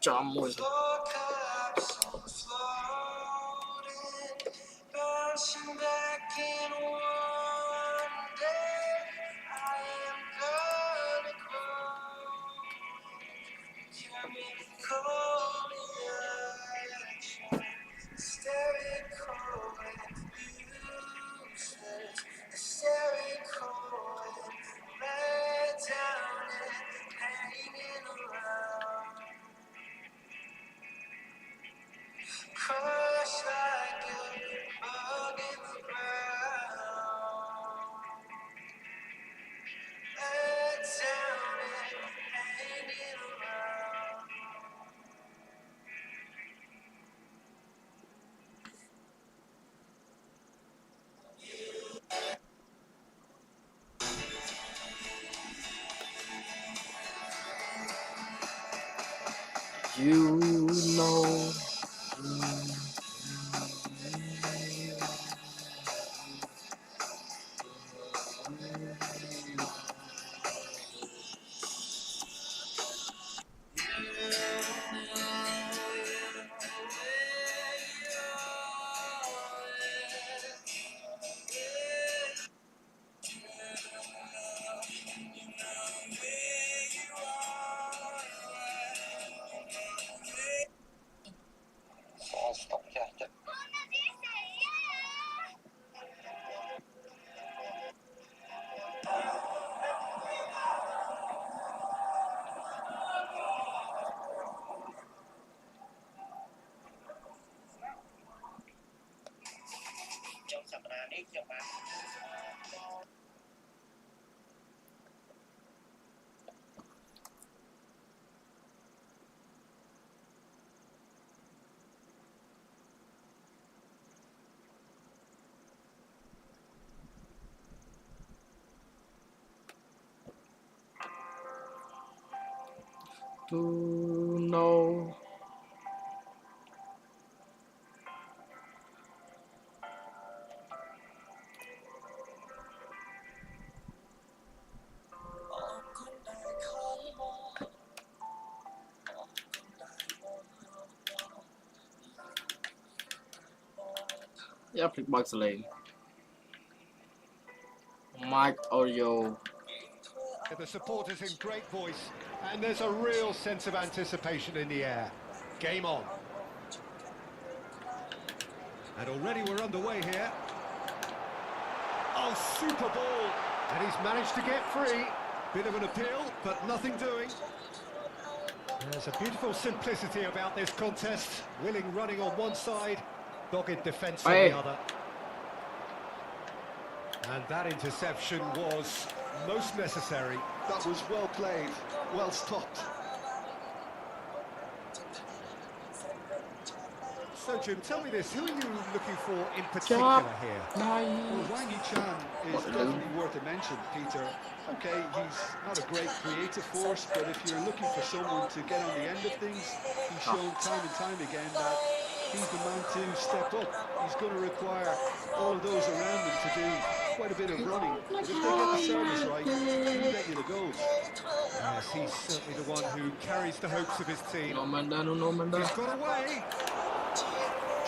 Chọn mùi. You know. To know. Yeah, pick box lane. Mic audio. The supporters in great voice, and there's a real sense of anticipation in the air. Game on. And already we're underway here. Oh, super ball! And he's managed to get free. Bit of an appeal, but nothing doing. There's a beautiful simplicity about this contest. Willing running on one side, dogged defence on the other. And that interception was most necessary. That was well played, well stopped. So, Jim, tell me this, who are you looking for in particular here? Well, Wang Yi-chan is definitely worth a mention, Peter. Okay, he's not a great creative force, but if you're looking for someone to get on the end of things, he's shown time and time again that he's the man to step up. He's going to require all of those around him to do quite a bit of running. But if they get the service right, he'll get you the goals. Yes, he's certainly the one who carries the hopes of his team. He's got away.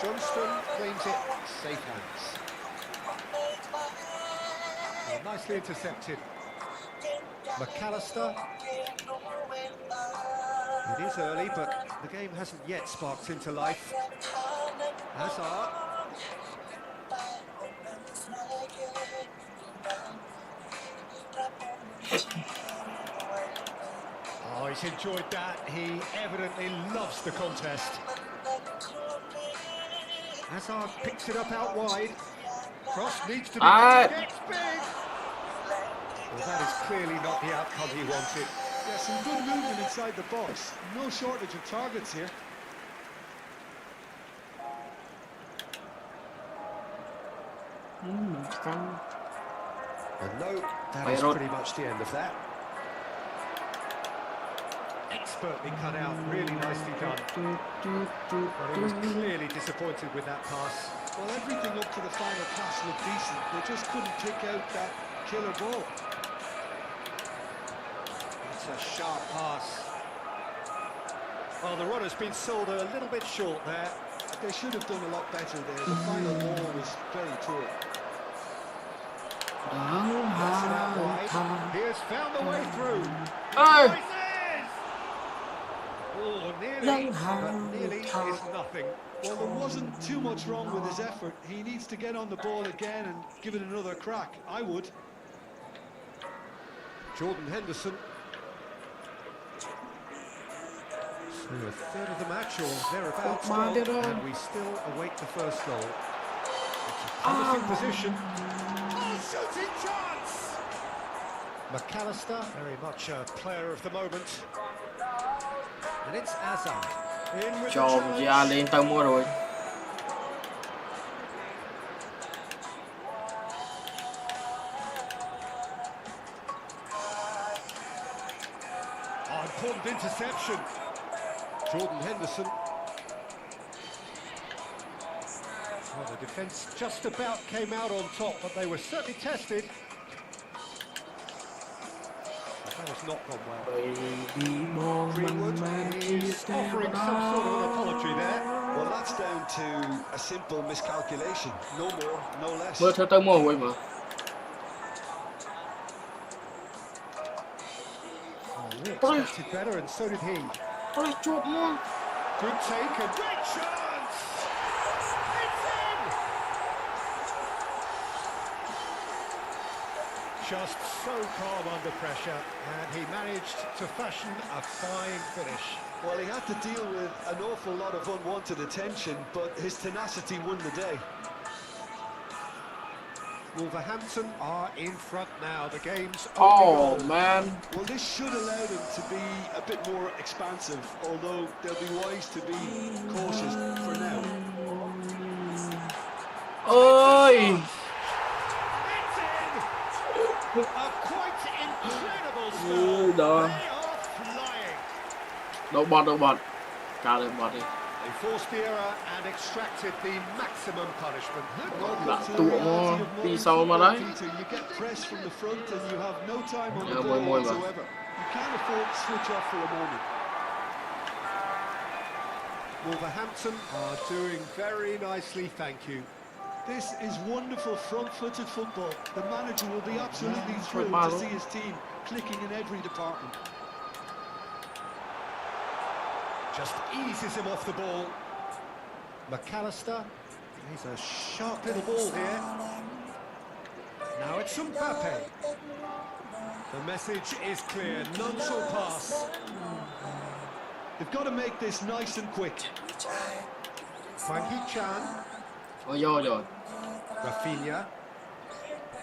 Johnston claims it. Safe hands. Well, nicely intercepted. McAllister. It is early, but the game hasn't yet sparked into life. Hazard. Oh, he's enjoyed that. He evidently loves the contest. Hazard picks it up out wide. Cross needs to be gets big. Well, that is clearly not the outcome he wanted. Yeah, some good movement inside the box. No shortage of targets here. And no, that is pretty much the end of that. Expertly cut out, really nicely done. But he was clearly disappointed with that pass. Well, everything up to the final pass looked decent. They just couldn't pick out that killer ball. It's a sharp pass. Well, the runner's been sold a little bit short there. They should have done a lot better there. The final ball was very poor. That's it out wide. He has found the way through. Ơi. Oh, nearly, but nearly is nothing. Well, there wasn't too much wrong with his effort. He needs to get on the ball again and give it another crack. I would. Jordan Henderson. So a third of the match or thereabouts gone, and we still await the first goal. It's a promising position. Oh, shooting chance! McAllister, very much a player of the moment. And it's Azar. In with Cho the ra challenge. lên tao mua rồi. Oh, important interception. Jordan Henderson. Well, the defence just about came out on top, but they were certainly tested. That has not gone well. Greenwood is offering some sort of an apology there. Well, that's down to a simple miscalculation. No more, no less. Mua theo tao mua rồi mà. Oh, we expected better, and so did he. Ôi chuột mua. Good take, a great chance! It's in! Just so calm under pressure, and he managed to fashion a fine finish. Well, he had to deal with an awful lot of unwanted attention, but his tenacity won the day. Wolverhampton are in front now. The game's Oh over. man. Well, this should allow them to be a bit more expansive, although they'll be wise to be cautious for now. Ơi. It's in! A quite incredible start. Đó. They are flying. Đâu bọt. Cao lên bọt đi. They forced the error and extracted the maximum punishment. Bạn tụa mua đi sau mà đấy. Peter, you get press from the front and you have no time on the Yeah, ball môi mà. whatsoever. You can't afford to switch off for a moment. Wolverhampton are doing very nicely, thank you. This is wonderful front-footed football. The manager will be absolutely thrilled to see his team clicking in every department. Just eases him off the ball. McAllister, he's a sharp little ball here. Now it's Mbappe. The message is clear, none shall pass. They've got to make this nice and quick. Frankie Chan, Ôi vô rồi. Rafinha,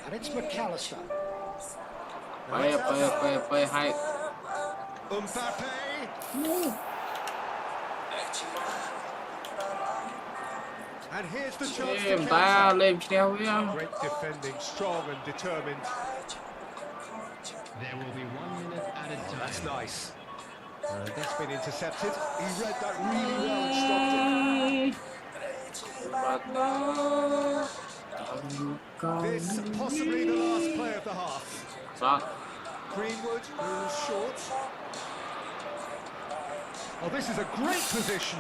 and it's McAllister. Now P it's hay. Mbappe. And here's the chance to Em ta counter. lên treo với. Great defending, strong and determined. There will be 1 minute added time. That's nice. That's been intercepted. He read that really well and stopped it. This possibly the last play of the half. Sao? Greenwood, who's short. Oh, this is a great position.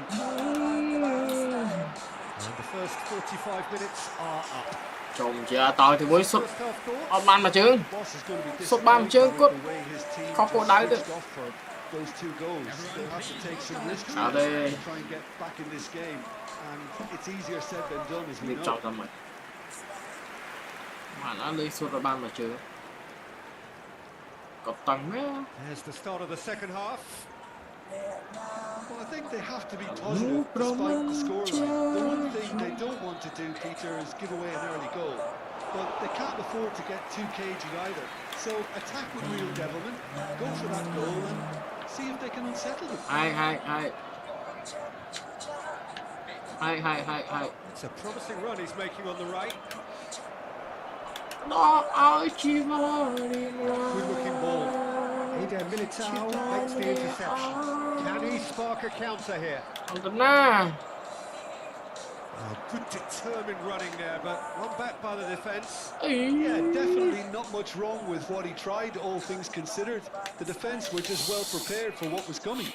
And the first 45 minutes are up. Chồng chị tao thì mới xuất First half thoughts? on ban mà chứ. Boss is going to be Sút bám chứ, disappointed cút. with the way his team Khó cô just đá được. switched off for those two goals. They'll have to take some risks À to đây. try and get back in this game. And it's easier said than done, as we Mình know. chọn ra mày. Mà đã lên xuất ban mà chứ. Có tăng mấy. There's the start of the second half. Well, I think they have to be positive despite the scoreline. The one thing they don't want to do, Peter, is give away an early goal. But they can't afford to get too cagey either. So attack with real devilment, go for that goal and see if they can unsettle them. Hay. It's a promising run he's making on the right. Đó ơi chim ơi. Good looking ball. Eder Militao makes the interception. Can he spark a counter here? Không na. Good determined running there, but one back by the defence. Yeah, definitely not much wrong with what he tried, all things considered. The defence were just well prepared for what was coming.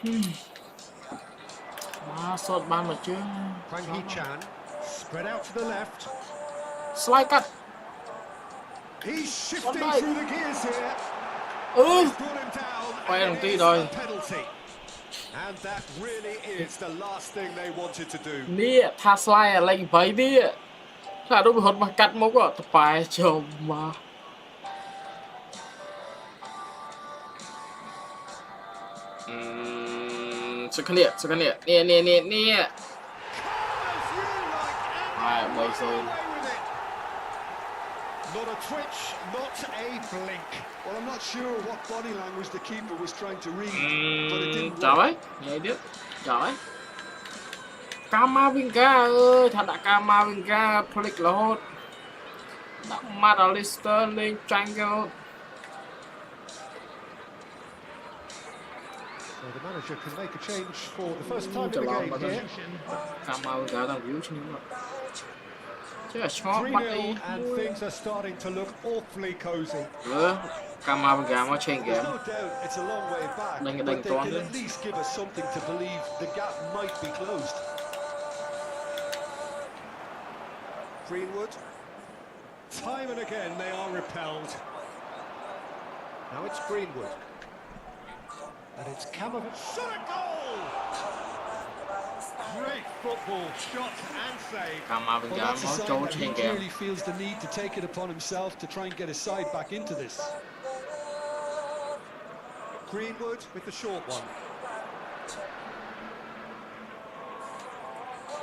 สดบ้านมาเจอ Hwang Hee-chan spread out to the left. สไลด์กัด He's shifting One through the gears here. เออ He's brought him down. Quay And đồng it tí is rồi. a penalty. And that really is the last thing they wanted to do. เนี่ยท่าสไลด์อะไรไปเนี่ยถ้าดูเป็นคนมากัดมุกก็ต่อไปชมมาสักขเนี่ยเนี่ย Calm as you like, and Right, well, right so- away with it. Not a twitch, not a blink. Well, I'm not sure what body language the keeper was trying to read, but it didn't จ๋า work. ไหมไงเด็ดจ๋าไหมกามาวิงกาถ้าดักกามาวิงกาพลิกโลดดักมาดอลิสเตอร์ลิงจังเกิล So the manager can make a change for the first time in the Chờ game lâu here. กามาวิงกาต้องวิวชนิดแบบเชื่อชอบบัตร 3-0 and things are starting to look awfully cosy. กามาวิงกามาเชงเก There's ม no doubt it's a long way back, Đừng- but đừng they toán can nữa. at least give us something to believe the gap might be closed. Greenwood. Time and again they are repelled. Now it's Greenwood. And it's Cameron. Shot a goal! Great football, shot and save. กามาวิง Well, กา that's มา a โจ sign เช that he งเกม clearly feels the need to take it upon himself to try and get his side back into this. Greenwood with the short one.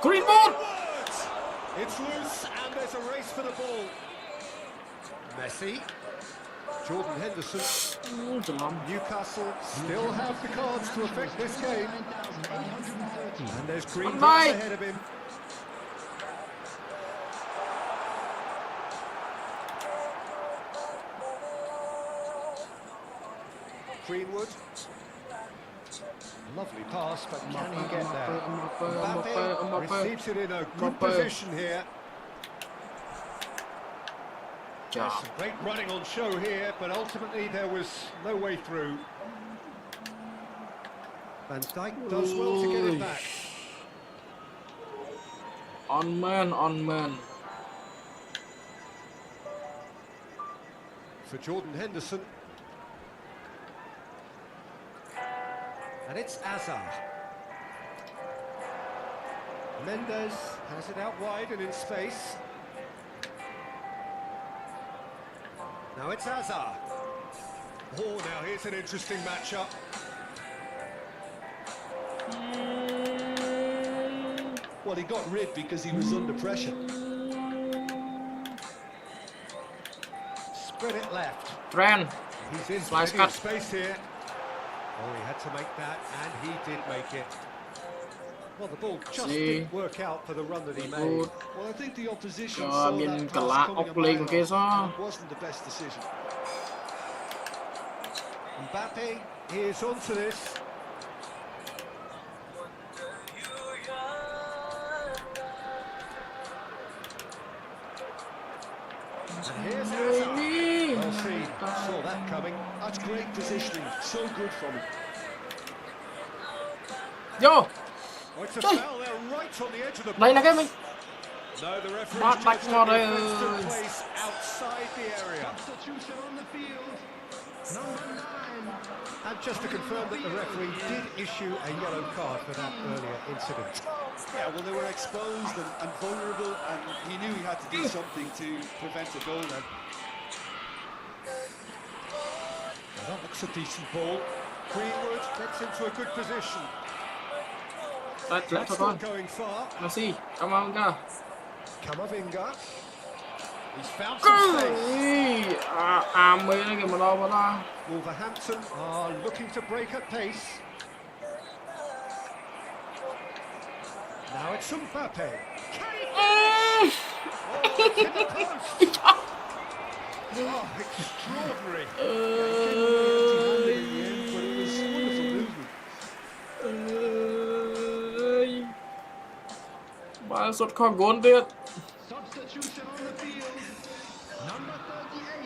กรีนบูด Greenwood! It's loose and there's a race for the ball. Messi. Jordan Henderson. จะล้อม Newcastle still have the cards to affect this game. And there's Greenwood Bye. ahead of him. Greenwood. Lovely pass, but can he get there? Mbappe receives it in a good Mbappe. position here. จ้า There's some great running on show here, but ultimately there was no way through. Van Dijk does well to get it back. ออนแมน For Jordan Henderson. And it's Azar. Mendes has it out wide and in space. Now it's Azar. Oh, now here's an interesting matchup. Well, he got rid because he was under pressure. Spread it left. แทรน He's in Slice plenty of cut. space here. Oh, he had to make that, and he did make it. Well, the ball just See. didn't work out for the run that he made. Good. Well, I think the opposition Cho saw bên that cả pass lá coming ốc a lên mile kia off, sao? and it wasn't the best decision. Mbappe is onto this. And here's Hazard. นี่ Well seen, saw that coming. That's great positioning, so good from him. โย่ Oh, it's a Trời. foul there right on the edge of the này là box. cái mình No, the referee Bắt judged bắt that ngồi the đây. offence took place outside the area. Substitution on the field. Number 9. And just to confirm that the referee did issue a yellow card for that earlier incident. Yeah, well, they were exposed and vulnerable, and he knew he had to do something to prevent a goal then. That looks a decent ball. Greenwood gets into a good position. ได้แล้ว That's ทุกคน not going far. มาสิกำลังกัน Camavinga. He's found กึ้ some ง space. อาร์มเลยนะเกี่ยวมาแล้วมาแล้ว Wolverhampton are looking to break at pace. Now it's Mbappe. Can he finish? Oh, it's in the post. Oh, extraordinary. He came away empty-handed in the end, but it was wonderful movement. มาสดข้อโกนเดือด Substitution on the field. Number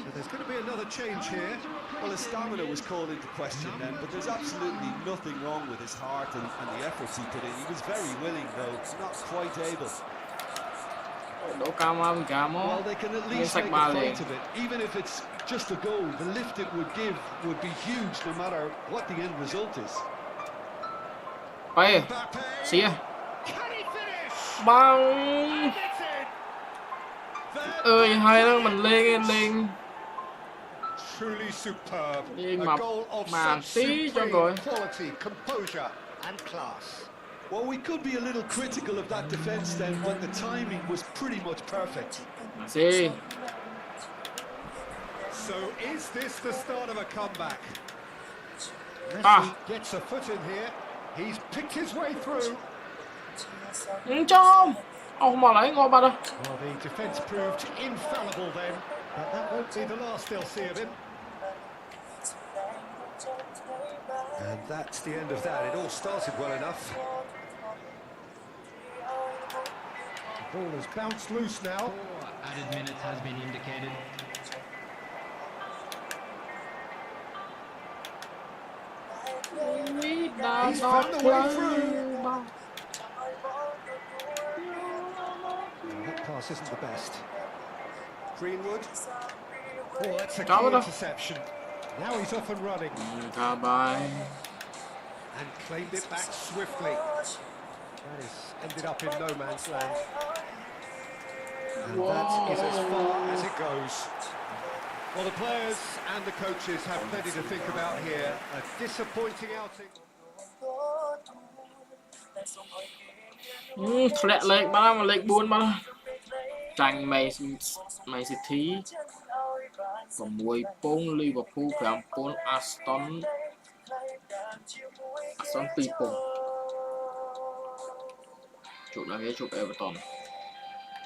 38. But there's going to be another change here. Well, his stamina was called into question then, but there's absolutely nothing wrong with his heart and the efforts he put in. He was very willing, though, not quite able. Đổ Kama Vinga Well, they can at least sạch make ba a liền. fight of it. Even if it's just a goal, the lift it would give would be huge, no matter what the end result is. Quay xía Can he finish? băng It's in. ơi hay đó mình lên Truly superb. đi A mập goal of mà such tí cho supreme rồi. quality, composure and class. Well, we could be a little critical of that defence then, but the timing was pretty much perfect. Xí So is this the start of a comeback? à Messi gets a foot in here. He's picked his way through. cho ông mà lấy ngon ba đâu. Well, the defence proved infallible then, but that won't be the last they'll see of him. And that's the end of that. It all started well enough. The ball has bounced loose now. Added minutes has been indicated. He's found the way through. That pass isn't the best. Greenwood. Oh, that's a key interception. Now he's off and running Ca bài and claimed it back swiftly. That is ended up in no man's land. And that is as far as it goes. Well, the players and the coaches have plenty to think about here. A disappointing outing. lẹ lệch ba mà lệch buôn ba tranh mày City 6 pôn Liverpool 5 pôn Aston 2 pôn chụp là ghế chụp Everton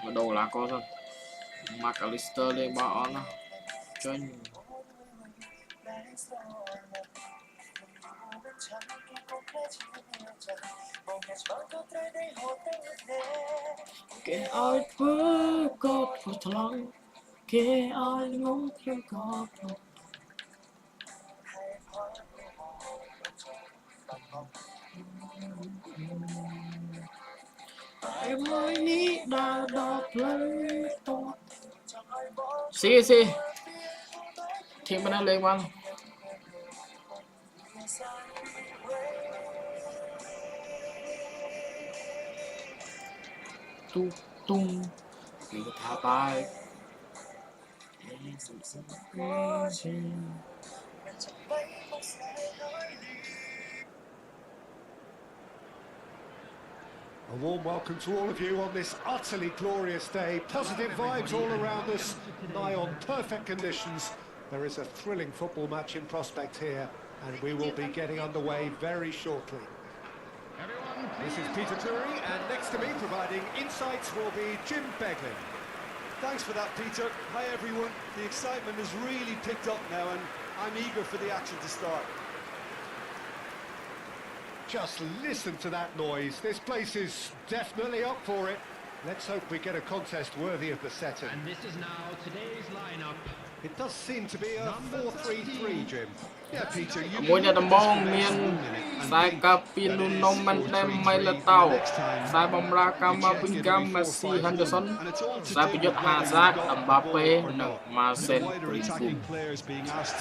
và đầu là có rồi McAllister lên 3 on chân kẻ ai bước có một thằng kẻ ai ngóng theo có một em ơi ní đã đọc lấy tôi xí team bên lên one tung người thả bài A warm welcome to all of you on this utterly glorious day. Positive vibes all around us, nigh on perfect conditions. There is a thrilling football match in prospect here, and we will be getting underway very shortly. This is Peter Drury, and next to me providing insights will be Jim Beglin. Thanks for that, Peter. Hi, everyone. The excitement has really picked up now, and I'm eager for the action to start. Just listen to that noise. This place is definitely up for it. Let's hope we get a contest worthy of the setting. And this is now today's lineup. It does seem to be a 4-3-3, Jim. Yeah, Peter, you មួយអ្នកដំបងមានខ្សែកាពីនូណូមែនដេមម៉ៃលតាវខ្សែបម្រើកាមាវិញកាមេស៊ីហាន់ដឺសុនខ្សែប្រយុទ្ធហាសាកអំបាប៉េនិងម៉ាសេនព្រីស៊ូ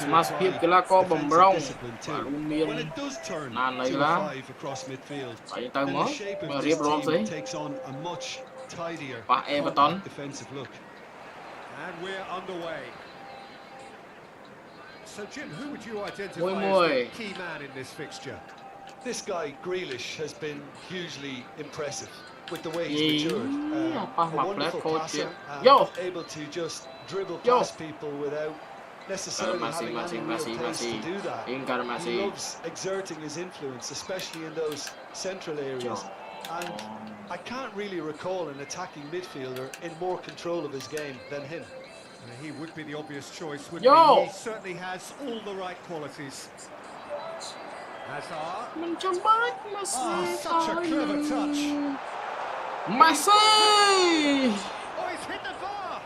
សមាជិកកីឡាករបម្រុងរួមមានណានឡៃឡាហើយទៅមករៀបរាប់ស្អីប៉ះអេវ៉ាតុន And we're underway. So, Jim, who would you identify Moi. as the key man in this fixture? This guy, Grealish, has been hugely impressive with the way he's matured. A A wonderful passer, able to just dribble past people without necessarily having any real pace to do that. He loves exerting his influence, especially in those central areas. And I can't really recall an attacking midfielder in more control of his game than him. He would be the obvious choice, wouldn't he? He certainly has all the right qualities. Hazard. Such a clever touch. Messi! Oh, he's hit the bar!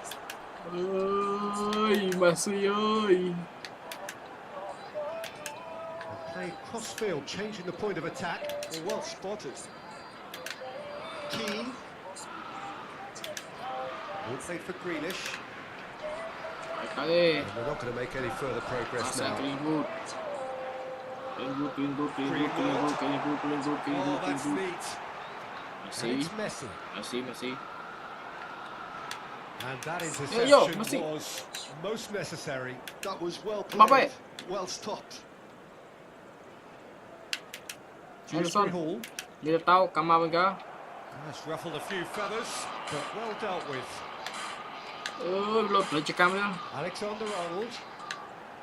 ơi Messi ơi. Play cross-field, changing the point of attack. Well spotted. Keane. Well played for Grealish. Đây. And we're not going to make any further progress now. Greenwood. Oh, that's neat. And it's Messi. And that Messi. interception was most necessary. That was well Mbappe. played. Well stopped. Henderson. Hall. Dia tahu Kamavinga. That's ruffled a few feathers, but well dealt with. Belum cekam dia. Alexander-Arnold.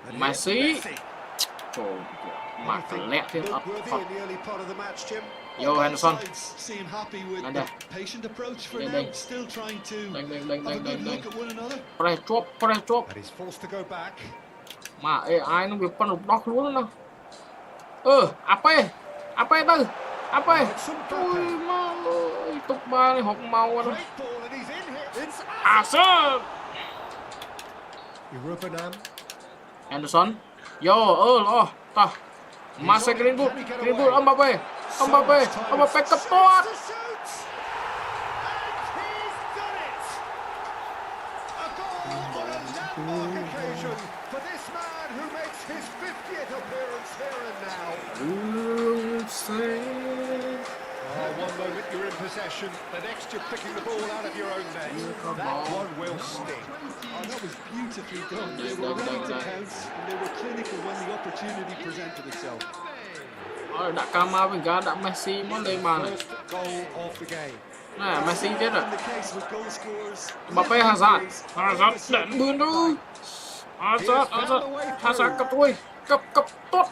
And Messi. here's Messi. Trời, mà lẹ thiên ập Noteworthy phật. in the early part of the match, Jim. Yo Henderson. Seem happy with Đây, the đây. patient approach for Đây, now. đây. Still trying to Đánh. have a good look at one another. Press chop. And he's forced to go back. Mà ai nó việc phân một block luôn đó. AP đâu? AP. Ôi má ơi, tục ba này hộp màu rồi. Great ball, and he's in here. It's Sơn. Rubenham. Henderson. Yo, lo. Ta. Masa Greenwood, Mbappe cấp tốt. To shoot. And he's done it. A goal on a landmark occasion for this man who makes his 50th appearance here and now. One moment you're in possession, the next you're picking the ball out of your own net. That one will sting. Oh, that was beautifully done. They were ready to pounce and they were clinical when the opportunity presented itself. Đã Kamavinga, đã Messi mới lên bàn này. First goal of the game. Này, Messi chết rồi. In the case with goal scorers, Mbappe Hazard định bươn đuôi. Hazard cấp đuôi, cấp tốt.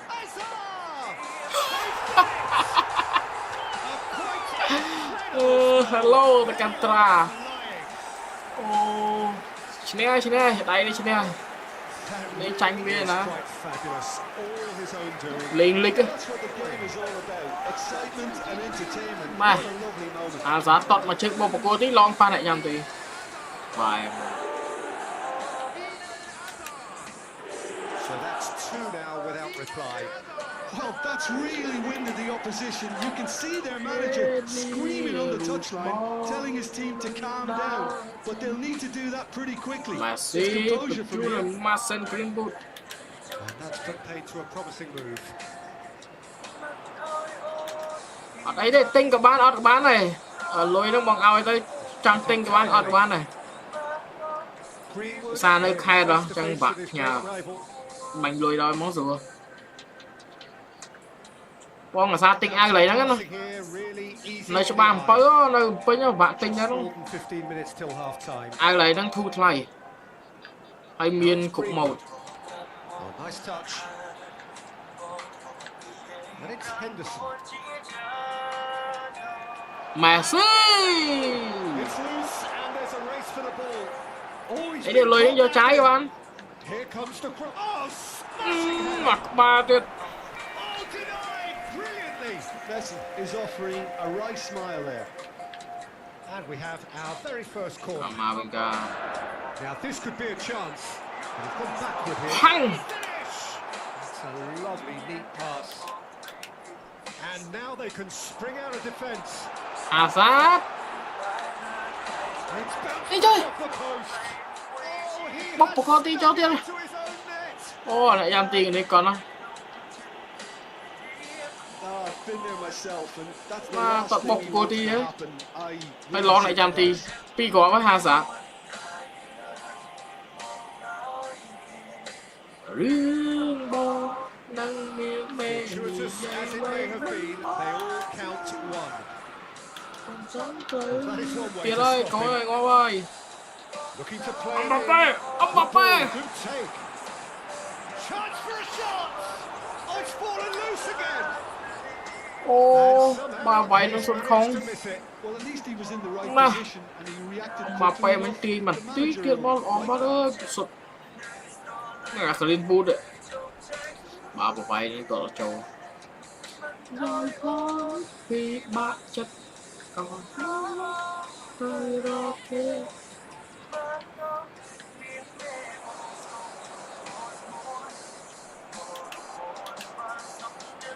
Hello the Cantra. Chine, đây đi Chine. Để tranh về nè. Lên lịch á. Mà Hazard tốt mà chơi bóng cô tí long pha lại nhầm thì. Vài. So that's two now without reply. well, that's really winded the opposition. You can see their manager screaming on the touchline, telling his team to calm down. But they'll need to do that pretty quickly. Messi, Mason Greenwood. And that's put paid to a promising move. Ở đây để tinh các bạn này. Ở lối nó bằng ao tới trang tinh các bạn này. Xa nơi khai đó, chẳng vặt nhà. Bánh lùi đòi món rùa. Bóng là xa tinh ai lấy đó nó. Nơi cho bạn bớ, nơi bớ nhá vạn tinh đó. Ai lấy đang thu thay. Hay miên cục màu. Nice touch. And it's Henderson. Messi. It's loose and there's a race for the ball. Đấy điều lùi vô trái các bạn. Here comes the cross. Oh, smashing header. Mặt ba tuyệt. Oh, denied brilliantly. Messi is offering a right smile there. And we have our very first corner. Kamavinga. Now this could be a chance. And he's gone backward here. Hăng. Finish. That's a lovely, neat pass. And now they can spring out of defence. Hazard. It's Đi bounced chơi. off the post. Oh, he Bóc has một con tí cho tiền. to his own net. Ô, lại giam tiền đấy còn nó. I've been there myself, and that's the Mà last tận thing bọc you cô want tí to ấy. happen. I Phải really lo lại giam sympathise. tiền. Pi có với Hazard. Riêng bóng nâng miếng mê Fortuitous as it may have been, they all count one. That is one way Tiền to ơi, stop có him. ơi, ngon ơi. Looking to play it in. Mbappe. Good take. Chance for a shot. Oh, it's fallen loose again. Ô, ba váy nó xuống không. Well, at least he was in the right Nah. position, and he reacted Mbappe quickly mình enough. tì mặt The tí manager tiền bóng ổn bắt ơi. Sụt. Này là Greenwood đấy. Ba bộ váy lên cỡ trâu. Rồi con vì bạn chất còn nó rơi đó thế.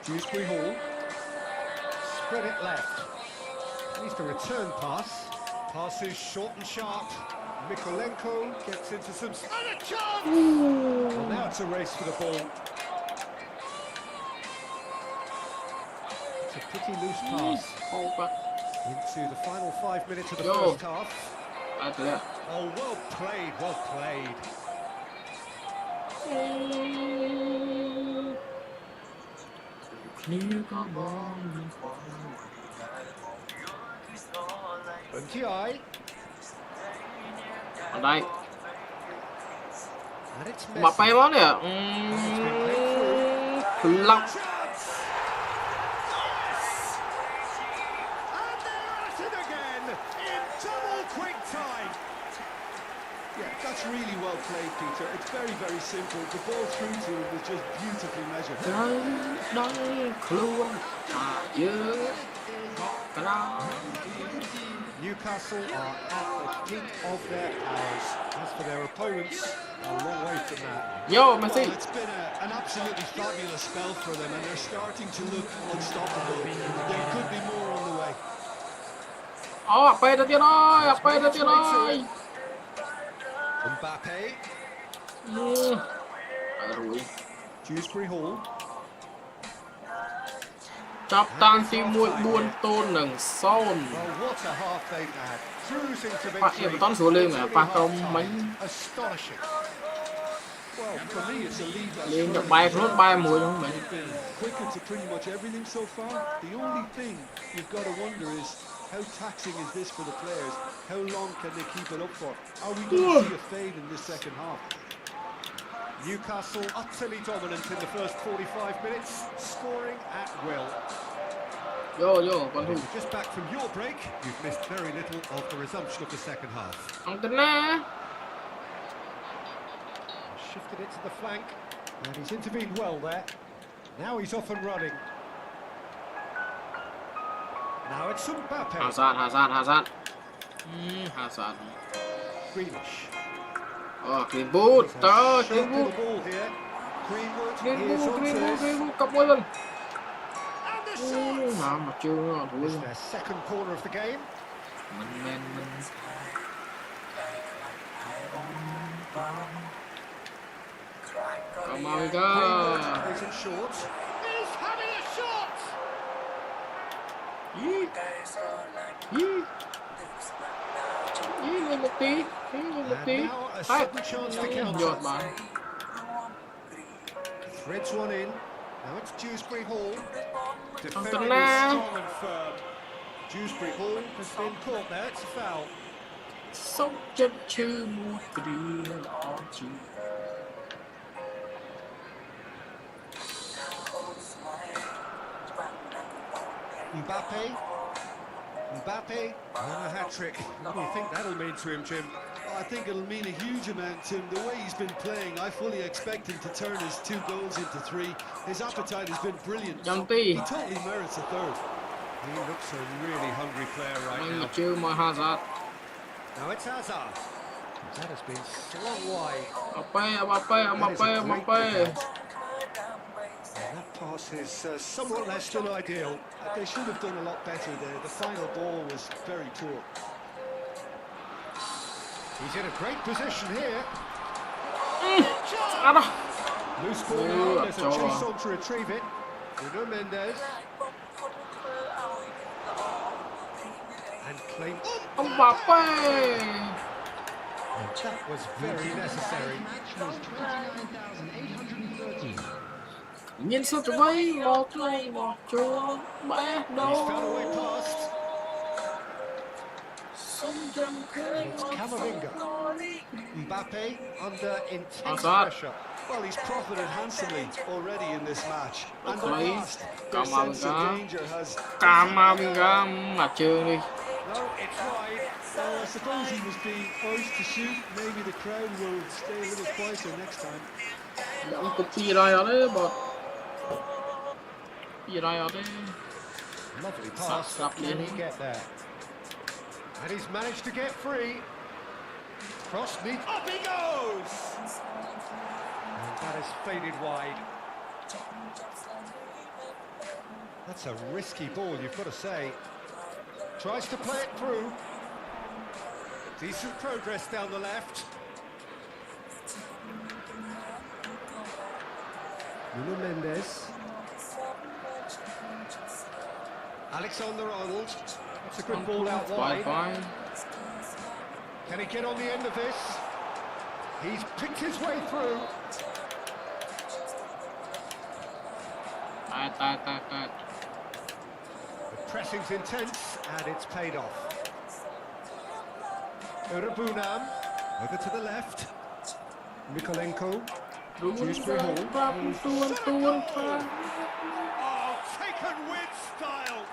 Dewsbury Hall. Spread it left. Needs the return pass. Pass is short and sharp. Mikolenko gets into some... And a chance! Well, now it's a race for the ball. It's a pretty loose pass. Into the final 5 minutes of the first half. Oh, well played, well played. Eye. Ở đây. And it's Mà bay bóng nè. Lọc. Yeah, that's really well played, Peter. It's very, very simple. The ball through to him was just beautifully measured. Newcastle are at the peak of their powers. As for their opponents, a long way from that. Yo, Messi. Well, it's been an absolutely fabulous spell for them, and they're starting to look unstoppable. There could be more on the way. Bay ra tiền ơi, bay ra tiền ơi. Mbappe. Rồi. Dewsbury Hall. Chọc tan tim muội buồn tôn nâng son. Well, what a half they've had. Cruising to Phát victory. em tón xuống lên mà pha công mấy. Astonishing. Well, for me, it's a lead that's Lên được bay rốt bay mùi trong mình. quicker to pretty much everything so far. The only thing you've got to wonder is how taxing is this for the players? How long can they keep it up for? Are we going to see a fade in this second half? Newcastle utterly dominant in the first 45 minutes, scoring at will. Yo, con thủ. Just back from your break, you've missed very little of the resumption of the second half. Ông tính nè. Shifted it to the flank, and he's intervened well there. Now he's off and running. Now it's Mbappe. Hazard. Hazard. Greenish. Greenwood, trời, Shot to the Greenwood. ball here. Greenwood is onto it. Greenwood, cặp môi lên. And the shot! Nào mà chưa thua. It's their second corner of the game. Mình. Come on, go. Plays it short. Is having a shot! Lên một tí. And now a sudden chance to counter. Giọt mà. Threads one in. Now it's Dewsbury Hall. Defending Tấn is Na. strong and firm. Dewsbury Hall has been caught there. It's a foul. Sống chân chứ một đi đó chứ. Mbappe. And a hat-trick. What do you think that'll mean to him, Jim? I think it'll mean a huge amount to him. The way he's been playing, I fully expect him to turn his 2 goals into 3. His appetite has been brilliant. He totally merits a third. He looks a really hungry player right Mình mà now. chưa mà Hazard. Now it's Hazard. That has been slung wide. Mbappe. And that pass is somewhat less than ideal. They should have done a lot better there. The final ball was very poor. He's in a great position here. Ăn đâu. Loose ball now. There's a chase on to retrieve it. Bruno Mendes. And claim. Mbappe. That was very necessary. Nhìn sao tụi bay một này một chỗ ba He's đâu. found a way past. It's Camavinga. Mbappe under intense Hazard. pressure. Well, he's profited handsomely already in this match. And the Okay. last, their sense of danger has... Camavinga mà chưa đi. No, it's wide. Well, I suppose he was being forced to shoot. Maybe the crowd will stay a little quieter next time. Ông cục gì rồi ở đấy bột. Gì rồi ở đấy. Lovely pass. Stop Can he get there? And he's managed to get free. Cross needs. Up he goes! And that is faded wide. That's a risky ball, you've got to say. Tries to play it through. Decent progress down the left. Nuno Mendes. Alexander-Arnold. That's a good ball out wide. Bye. Can he get on the end of this? He's picked his way through. Tạt. The pressing's intense and it's paid off. Urabunam, over to the left. Mikolenko. Choose through hole. Oh, taken with style.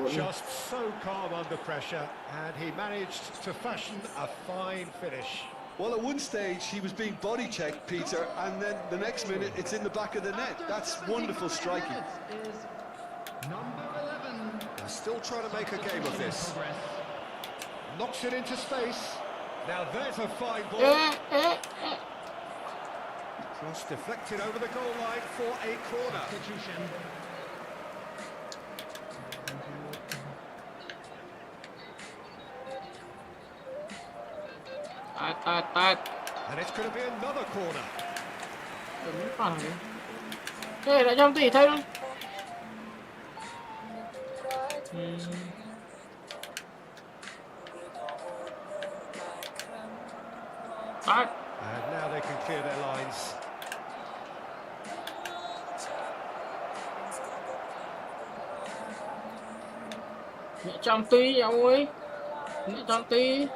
Just so calm under pressure, and he managed to fashion a fine finish. Well, at one stage he was being body checked, Peter, and then the next minute it's in the back of the net. That's wonderful striking. Number 11. They're still trying to make a game of this. Knocks it into space. Now there's a fine ball. Cross deflected over the goal line for a corner. Substitution. Tạt. And it's going to be another corner. Đừng phải. Thế lại trong tỷ thấy không? Tạt. And now they can clear their lines. Nhẹ trong tí ông ơi. Nhẹ trong tí.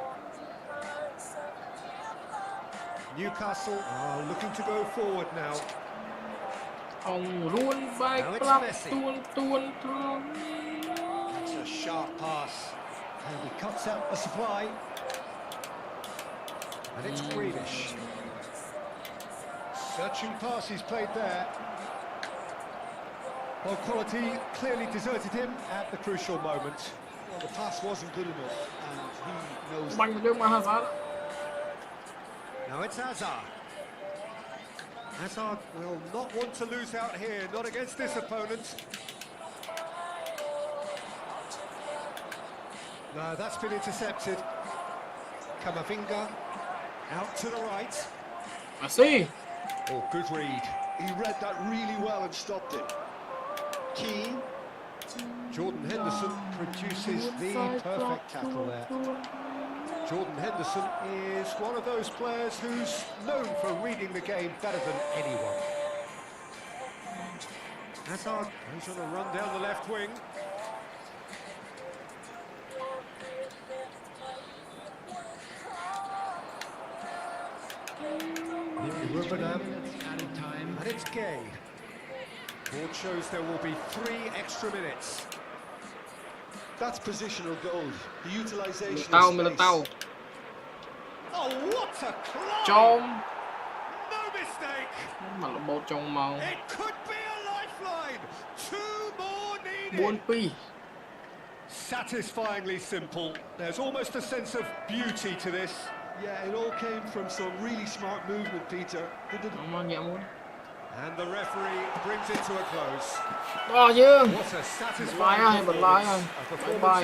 Newcastle are looking to go forward now. Ông luôn bay club tuôn. It's a sharp pass. And he cuts out the supply. And it's Grealish. Searching pass he's played there. Well, quality clearly deserted him at the crucial moment. Well, the pass wasn't good enough, and he knows. Banh được mà Hazard. Now it's Hazard. Hazard will not want to lose out here, not against this opponent. No, that's been intercepted. Camavinga out to the right. Messi. Oh, good read. He read that really well and stopped it. Key. Jordan Henderson produces the perfect tackle there. Jordan Henderson is one of those players who's known for reading the game better than anyone. Hazard goes on a run down the left wing. Rubenham, Added time. and it's Gay. Board shows there will be 3 extra minutes. That's positional gold. The utilisation Tao of mình là space. tao. Oh, what a climb! Trong. No mistake! Mà là một trong màu. It could be a lifeline! 2 more needed! 4 pi. Satisfyingly simple. There's almost a sense of beauty to this. Yeah, it all came from some really smart movement, Peter. Mà nhẹ muốn. And the referee brings it to a close. Đó chứ. What a satisfying Lái ơi, bật lái ơi. performance. A Bye performance bye.